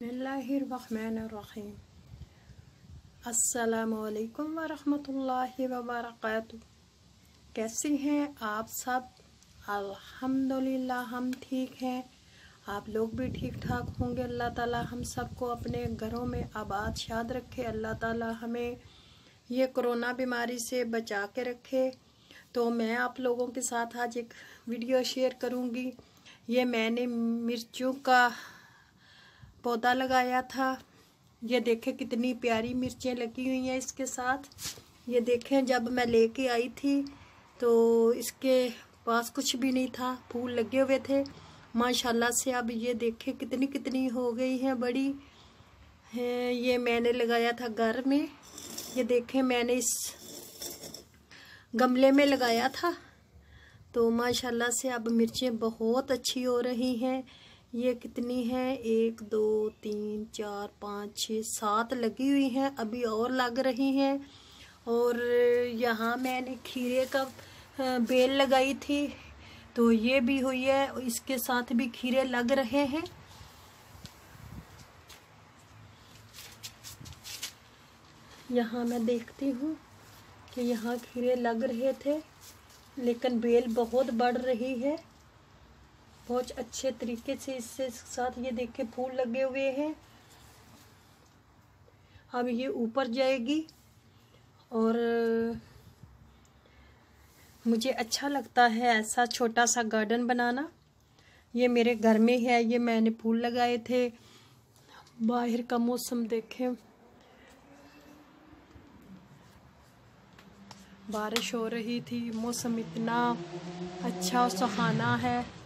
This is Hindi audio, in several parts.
बिस्मिल्लाहिर्रहमानिर्रहीम। अस्सलामुअलैकुम वरहमतुल्लाहि वबरकातुह। कैसे हैं आप सब? अल्हम्दुलिल्लाह हम ठीक हैं। आप लोग भी ठीक ठाक होंगे। अल्लाह ताला हम सबको अपने घरों में आबाद शाद रखे। अल्लाह ताला हमें ये कोरोना बीमारी से बचा के रखे। तो मैं आप लोगों के साथ आज एक वीडियो शेयर करूंगी। ये मैंने मिर्चों का पौधा लगाया था। ये देखें कितनी प्यारी मिर्चें लगी हुई हैं इसके साथ। ये देखें जब मैं लेके आई थी तो इसके पास कुछ भी नहीं था, फूल लगे हुए थे माशाल्लाह से। अब ये देखें कितनी कितनी हो गई हैं, बड़ी है। ये मैंने लगाया था घर में। ये देखें मैंने इस गमले में लगाया था तो माशाल्लाह से अब मिर्चें बहुत अच्छी हो रही हैं। ये कितनी हैं? 1 2 3 4 5 6 7 लगी हुई हैं, अभी और लग रही हैं। और यहाँ मैंने खीरे का बेल लगाई थी तो ये भी हुई है, इसके साथ भी खीरे लग रहे हैं। यहाँ मैं देखती हूँ कि यहाँ खीरे लग रहे थे लेकिन बेल बहुत बढ़ रही है, बहुत अच्छे तरीके से इससे साथ। ये देखे फूल लगे हुए हैं। अब ये ऊपर जाएगी और मुझे अच्छा लगता है ऐसा छोटा सा गार्डन बनाना। ये मेरे घर में है, ये मैंने फूल लगाए थे। बाहर का मौसम देखें, बारिश हो रही थी, मौसम इतना अच्छा और सुहाना है।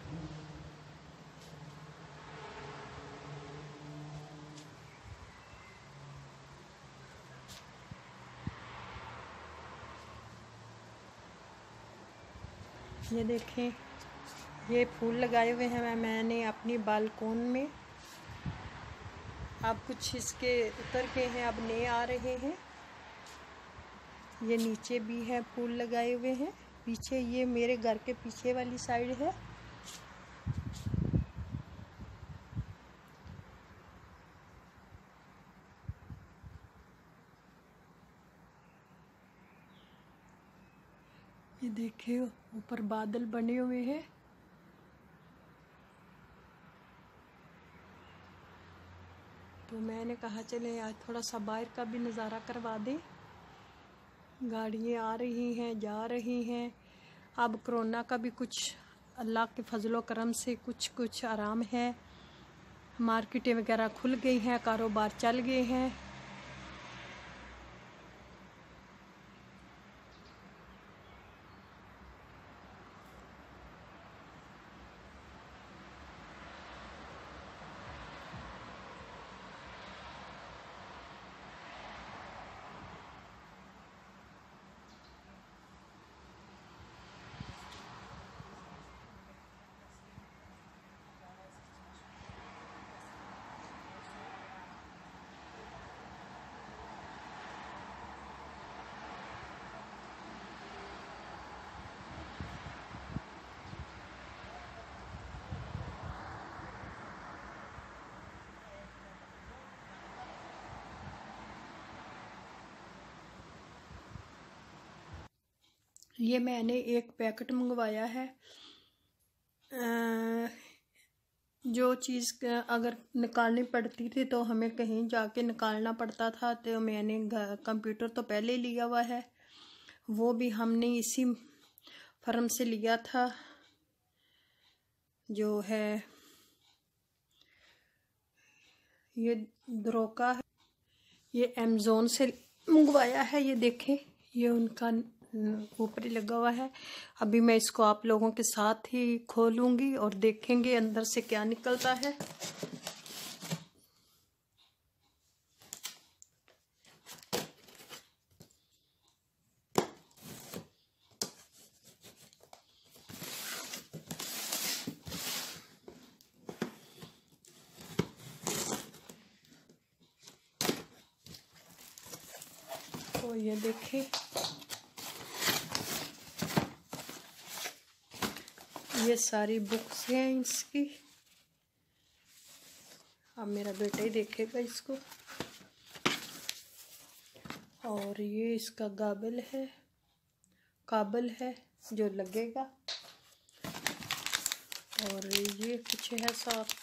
ये देखें ये फूल लगाए हुए हैं मैंने अपनी बालकोन में। अब कुछ इसके उतर के हैं, अब नए आ रहे हैं। ये नीचे भी है फूल लगाए हुए हैं। पीछे ये मेरे घर के पीछे वाली साइड है। ये देखिए ऊपर बादल बने हुए हैं। तो मैंने कहा चले आज थोड़ा सा बाहर का भी नज़ारा करवा दें। गाड़ियाँ आ रही हैं, जा रही हैं। अब कोरोना का भी कुछ अल्लाह के फजलो करम से कुछ आराम है। मार्केटें वगैरह खुल गई हैं, कारोबार चल गए हैं। ये मैंने एक पैकेट मंगवाया है। जो चीज़ अगर निकालनी पड़ती थी तो हमें कहीं जाके निकालना पड़ता था, तो मैंने कंप्यूटर तो पहले लिया हुआ है, वो भी हमने इसी फर्म से लिया था जो है ये द्रोका है। ये अमेज़ोन से मंगवाया है। ये देखें ये उनका ऊपर ही लगा हुआ है। अभी मैं इसको आप लोगों के साथ ही खोलूंगी और देखेंगे अंदर से क्या निकलता है। तो ये देखें ये सारी बुक्स हैं इसकी। अब मेरा बेटा ही देखेगा इसको। और ये इसका काबल है जो लगेगा। और ये कुछ है साथ,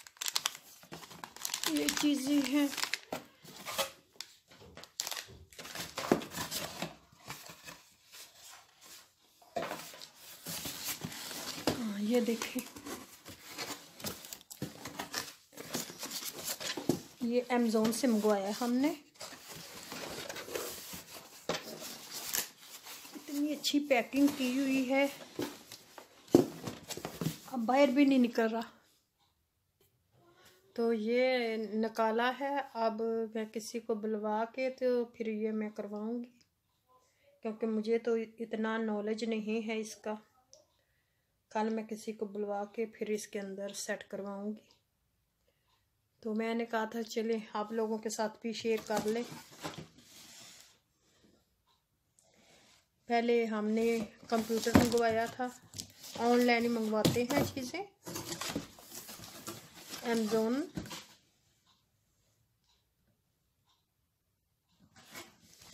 ये चीज़ें हैं। ये देखें, ये अमेज़न से मंगवाया हमने। इतनी अच्छी पैकिंग की हुई है, अब बाहर भी नहीं निकल रहा। तो ये निकाला है, अब मैं किसी को बुलवा के तो फिर ये मैं करवाऊंगी, क्योंकि मुझे तो इतना नॉलेज नहीं है इसका। कल मैं किसी को बुलवा के फिर इसके अंदर सेट करवाऊंगी। तो मैंने कहा था चले आप लोगों के साथ भी शेयर कर लें। पहले हमने कंप्यूटर मंगवाया था, ऑनलाइन ही मंगवाते हैं चीज़ें, अमेज़न।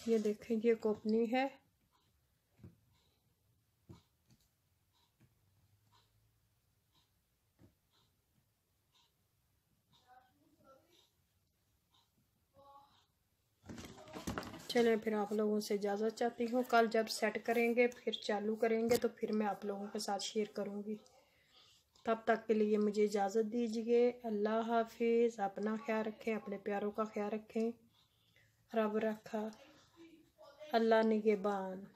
ये देखें, ये कंपनी है। चलें फिर आप लोगों से इजाज़त चाहती हूँ। कल जब सेट करेंगे फिर चालू करेंगे तो फिर मैं आप लोगों के साथ शेयर करूँगी। तब तक के लिए मुझे इजाज़त दीजिए। अल्लाह हाफिज़। अपना ख्याल रखें, अपने प्यारों का ख्याल रखें। रब रखा, अल्लाह निगहबान।